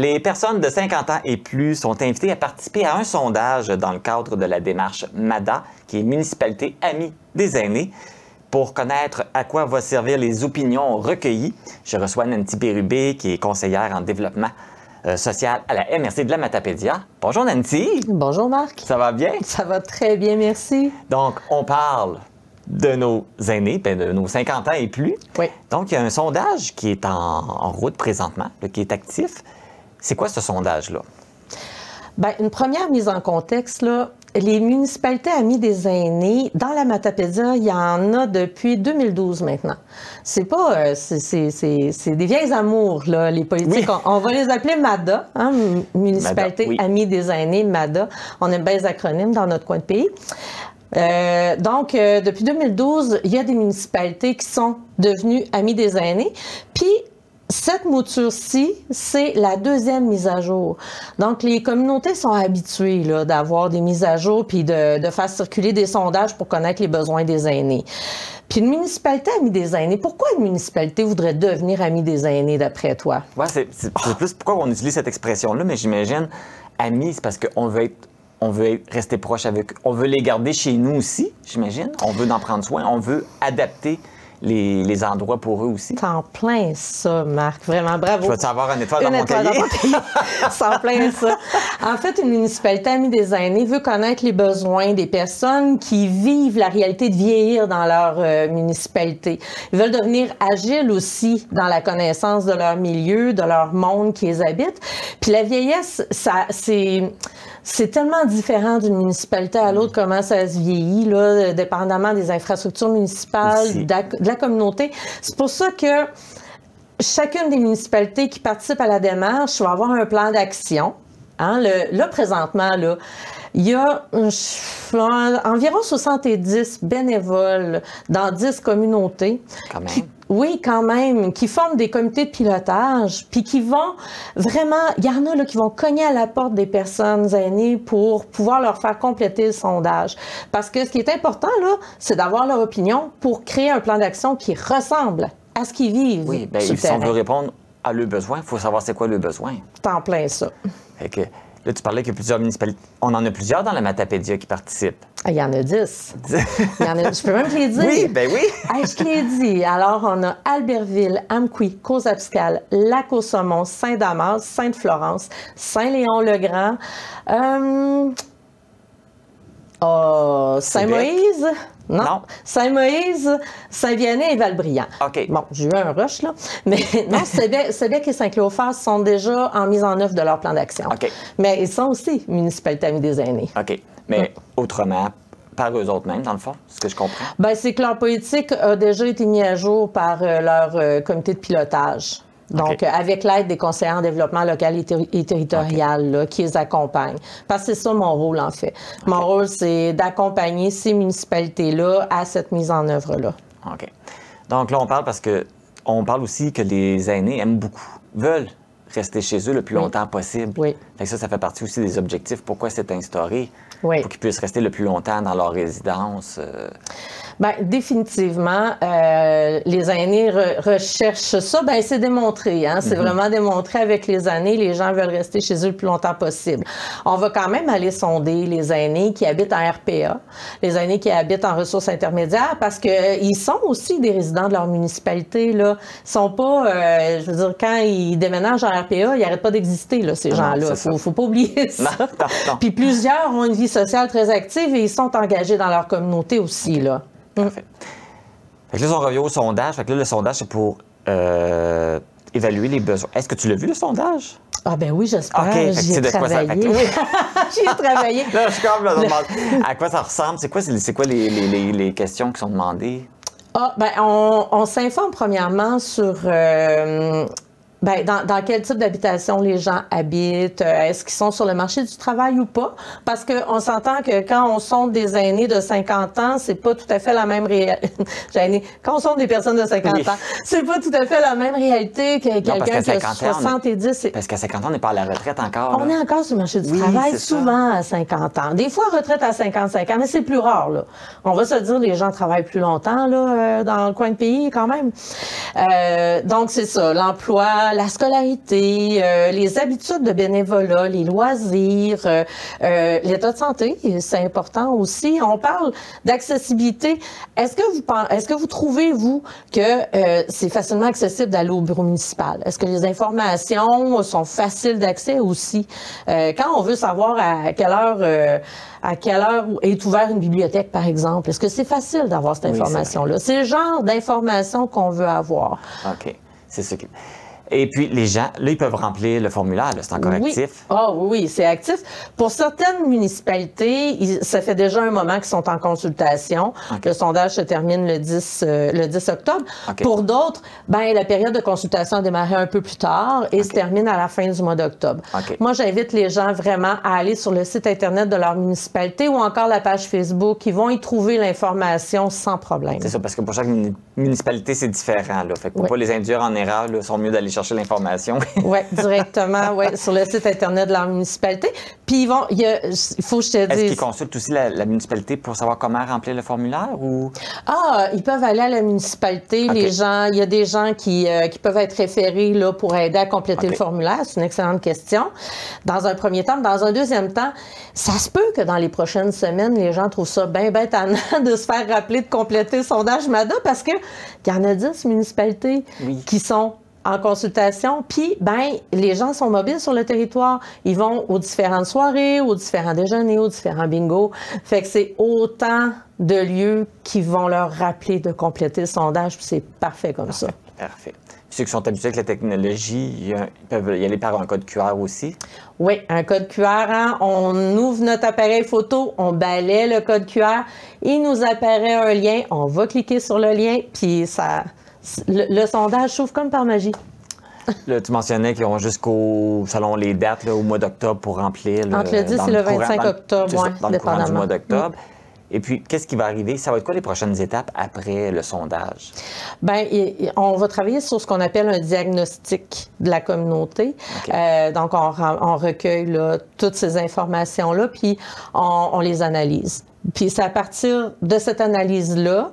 Les personnes de 50 ans et plus sont invitées à participer à un sondage dans le cadre de la démarche MADA, qui est Municipalité Amie des aînés. Pour connaître à quoi vont servir les opinions recueillies, je reçois Nancy Bérubé, qui est conseillère en développement social à la MRC de la Matapédia. Bonjour Nancy. Bonjour Marc. Ça va bien? Ça va très bien, merci. Donc, on parle de nos aînés, de nos 50 ans et plus. Oui. Donc, il y a un sondage qui est en route présentement, là, qui est actif. C'est quoi ce sondage-là? Bien, une première mise en contexte, là, les municipalités amies des aînés, dans la Matapédia, il y en a depuis 2012 maintenant. C'est pas, c'est des vieilles amours, là, les politiques. Oui. On va les appeler MADA, hein, Municipalité MADA, oui. amies des aînés, MADA. On aime bien les acronymes dans notre coin de pays. Donc, depuis 2012, il y a des municipalités qui sont devenues amies des aînés. Puis, cette mouture-ci, c'est la deuxième mise à jour. Donc, les communautés sont habituées là, d'avoir des mises à jour puis de faire circuler des sondages pour connaître les besoins des aînés. Puis une municipalité amie des aînés, pourquoi une municipalité voudrait devenir amie des aînés, d'après toi? Ouais, c'est plus pourquoi on utilise cette expression-là, mais j'imagine, amis, c'est parce qu'on veut rester proche avec eux. On veut les garder chez nous aussi, j'imagine. On veut en prendre soin. On veut adapter les endroits pour eux aussi. C'est en plein ça, Marc. Vraiment, bravo. Je vais-tu avoir une étoile dans mon cahier? C'est en plein ça. En fait, une municipalité amie des aînés veut connaître les besoins des personnes qui vivent la réalité de vieillir dans leur municipalité. Ils veulent devenir agiles aussi dans la connaissance de leur milieu, de leur monde qui les habite. Puis la vieillesse, c'est tellement différent d'une municipalité à l'autre, comment ça se vieillit, là, dépendamment des infrastructures municipales, de la communauté. C'est pour ça que chacune des municipalités qui participent à la démarche va avoir un plan d'action. Hein? Là, présentement, là, il y a environ 70 bénévoles dans 10 communautés. Quand même. Oui, quand même, qui forment des comités de pilotage, puis qui vont vraiment, il y en a là qui vont cogner à la porte des personnes aînées pour pouvoir leur faire compléter le sondage. Parce que ce qui est important, là, c'est d'avoir leur opinion pour créer un plan d'action qui ressemble à ce qu'ils vivent. Oui, bien, si on veut répondre à leurs besoins, il faut savoir c'est quoi leurs besoins. C'est en plein ça. Fait que, là, tu parlais qu'il y a plusieurs municipalités. On en a plusieurs dans la Matapédia qui participent. Il y en a 10. Je peux même te les dire. Oui, ben oui. Hey, je te l'ai dit. Alors, on a Albertville, Amqui, Cozapscal, Lac-au-Saumon, Saint-Damas, Sainte-Florence, Saint-Léon-le-Grand, Saint-Moïse. Non. Saint-Moïse, Saint-Vianney et Valbriand. OK. Bon, j'ai eu un rush, là. Mais non, Sébec et Saint-Cléophas sont déjà en mise en œuvre de leur plan d'action. OK. Mais ils sont aussi municipalités amies des aînés. OK. Mais autrement, par eux autres mêmes, dans le fond, c'est ce que je comprends. Bien, c'est que leur politique a déjà été mise à jour par leur comité de pilotage. Donc, avec l'aide des conseillers en développement local et territorial là, qui les accompagnent. Parce que c'est ça mon rôle, en fait. Mon rôle, c'est d'accompagner ces municipalités-là à cette mise en œuvre-là. OK. Donc là, on parle parce que on parle aussi que les aînés aiment beaucoup, veulent rester chez eux le plus longtemps possible. Oui. Fait que ça fait partie aussi des objectifs. Pourquoi c'est instauré? Oui. Pour qu'ils puissent rester le plus longtemps dans leur résidence. Bien, définitivement, les aînés recherchent ça. Bien, c'est démontré. Hein? C'est vraiment démontré avec les années. Les gens veulent rester chez eux le plus longtemps possible. On va quand même aller sonder les aînés qui habitent en RPA, les aînés qui habitent en ressources intermédiaires, parce qu'ils sont aussi des résidents de leur municipalité. Là. Ils sont pas, je veux dire, quand ils déménagent en RPA, ils n'arrêtent pas d'exister, là, ces gens-là. Faut pas oublier ça. Non. Puis plusieurs ont une vie sociale très active et ils sont engagés dans leur communauté aussi, là. Parfait. Fait que là, on revient au sondage. Fait que là, le sondage, c'est pour évaluer les besoins. Est-ce que tu l'as vu, le sondage? Ah ben oui, j'espère. OK. J'y ai travaillé. J'y ai travaillé. Là, je suis comme là, à quoi ça ressemble? C'est quoi les questions qui sont demandées? Ah, ben on s'informe premièrement sur... Ben, dans quel type d'habitation les gens habitent? Est-ce qu'ils sont sur le marché du travail ou pas? Parce qu'on s'entend que quand on sonde des aînés de 50 ans, c'est pas tout à fait la même réalité. Quand on sonde des personnes de 50 ans, c'est pas tout à fait la même réalité que quelqu'un qui a 70. Parce qu'à 50 ans, on n'est pas à la retraite encore. On est encore sur le marché du travail, souvent à 50 ans. Des fois, retraite à 55 ans, mais c'est plus rare, là. On va se dire, les gens travaillent plus longtemps, là, dans le coin de pays, quand même. Donc, c'est ça. L'emploi, la scolarité, les habitudes de bénévolat, les loisirs, l'état de santé, c'est important aussi. On parle d'accessibilité. Est-ce que vous trouvez, vous, que c'est facilement accessible d'aller au bureau municipal? Est-ce que les informations sont faciles d'accès aussi? Quand on veut savoir à quelle heure est ouverte une bibliothèque, par exemple, est-ce que c'est facile d'avoir cette information-là? C'est le genre d'information qu'on veut avoir. OK. C'est ce qui... Et puis, les gens, là, ils peuvent remplir le formulaire, c'est encore actif? Ah oui, c'est actif. Pour certaines municipalités, ça fait déjà un moment qu'ils sont en consultation. Le sondage se termine le 10 octobre. Pour d'autres, la période de consultation a démarré un peu plus tard et se termine à la fin du mois d'octobre. Moi, j'invite les gens vraiment à aller sur le site Internet de leur municipalité ou encore la page Facebook. Ils vont y trouver l'information sans problème. C'est ça, parce que pour chaque municipalité, c'est différent. Là. Fait que pour pas les induire en erreur, là, sont mieux d'aller chercher l'information. Oui, directement, sur le site Internet de leur municipalité. Puis il faut que je te dise... Est-ce qu'ils consultent aussi la municipalité pour savoir comment remplir le formulaire ou... Ils peuvent aller à la municipalité. Les gens, il y a des gens qui peuvent être référés là, pour aider à compléter le formulaire. C'est une excellente question. Dans un premier temps. Dans un deuxième temps, ça se peut que dans les prochaines semaines, les gens trouvent ça bien tannant de se faire rappeler de compléter le sondage MADA parce qu'il y en a 10 municipalités qui sont en consultation, puis les gens sont mobiles sur le territoire. Ils vont aux différentes soirées, aux différents déjeuners, aux différents bingos. Fait que c'est autant de lieux qui vont leur rappeler de compléter le sondage, puis c'est parfait comme ça. Parfait. Ceux qui sont habitués avec la technologie, ils peuvent y aller par un code QR aussi? Oui, un code QR. On ouvre notre appareil photo, on balaie le code QR, il nous apparaît un lien, on va cliquer sur le lien, puis ça... Le sondage s'ouvre comme par magie. Là, tu mentionnais qu'ils ont selon les dates, là, au mois d'octobre pour remplir. Entre le 10 et le 25 octobre, dans le courant du mois d'octobre. Et puis, qu'est-ce qui va arriver? Ça va être quoi les prochaines étapes après le sondage? On va travailler sur ce qu'on appelle un diagnostic de la communauté. Donc, on recueille là, toutes ces informations-là, puis on les analyse. Puis, c'est à partir de cette analyse-là,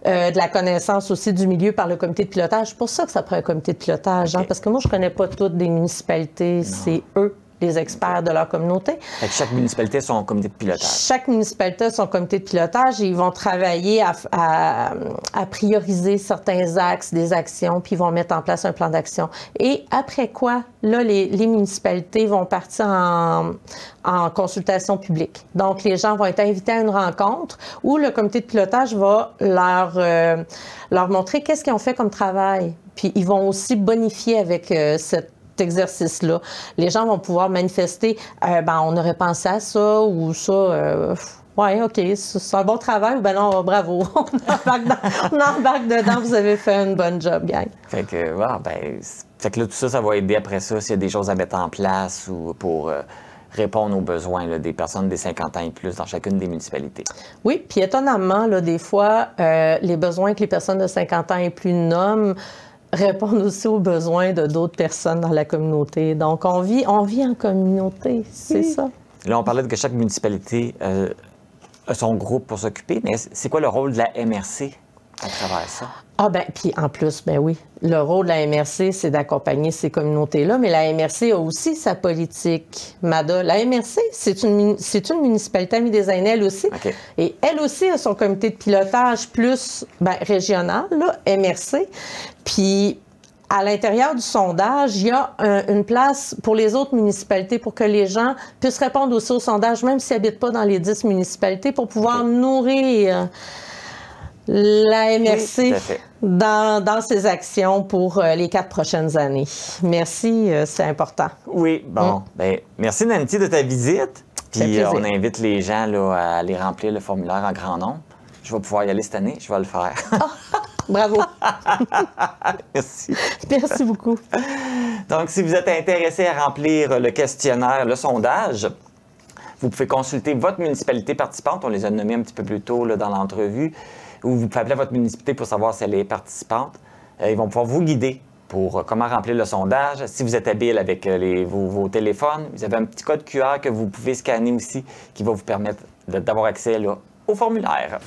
de la connaissance aussi du milieu par le comité de pilotage. C'est pour ça que ça prend un comité de pilotage, parce que moi, je ne connais pas toutes des municipalités. C'est eux, les experts de leur communauté. Fait que chaque municipalité a son comité de pilotage. Chaque municipalité a son comité de pilotage et ils vont travailler à prioriser certains axes, des actions, puis ils vont mettre en place un plan d'action. Et après quoi, là, les municipalités vont partir en consultation publique. Donc, les gens vont être invités à une rencontre où le comité de pilotage va leur montrer qu'est-ce qu'ils ont fait comme travail. Puis, ils vont aussi bonifier avec cet exercice-là. Les gens vont pouvoir manifester, on aurait pensé à ça ou ça... Oui, OK, c'est un bon travail. Ben non, bravo. On embarque dedans. Vous avez fait un bon job, gang. Fait que là, tout ça va aider après ça s'il y a des choses à mettre en place ou pour répondre aux besoins là, des personnes des 50 ans et plus dans chacune des municipalités. Oui, puis étonnamment, là, des fois, les besoins que les personnes de 50 ans et plus nomment répondent aussi aux besoins de d'autres personnes dans la communauté. Donc, on vit en communauté, c'est ça. Là, on parlait de que chaque municipalité a son groupe pour s'occuper, mais c'est quoi le rôle de la MRC à travers ça? Puis en plus, oui, le rôle de la MRC, c'est d'accompagner ces communautés-là, mais la MRC a aussi sa politique MADA. La MRC, c'est une municipalité amie des aînés, elle aussi. Et elle aussi a son comité de pilotage plus régional, là, MRC. Puis, à l'intérieur du sondage, il y a une place pour les autres municipalités pour que les gens puissent répondre aussi au sondage, même s'ils n'habitent pas dans les 10 municipalités, pour pouvoir nourrir la MRC dans ses actions pour les 4 prochaines années. Merci, c'est important. Oui, bon. Merci, Nancy, de ta visite. Puis on invite les gens là, à aller remplir le formulaire en grand nombre. Je vais pouvoir y aller cette année, je vais le faire. Bravo. Merci. Merci beaucoup. Donc, si vous êtes intéressé à remplir le questionnaire, le sondage, vous pouvez consulter votre municipalité participante. On les a nommés un petit peu plus tôt là, dans l'entrevue. Ou vous pouvez appeler votre municipalité pour savoir si elle est participante. Ils vont pouvoir vous guider pour comment remplir le sondage. Si vous êtes habile avec vos téléphones, vous avez un petit code QR que vous pouvez scanner aussi qui va vous permettre d'avoir accès là, au formulaire.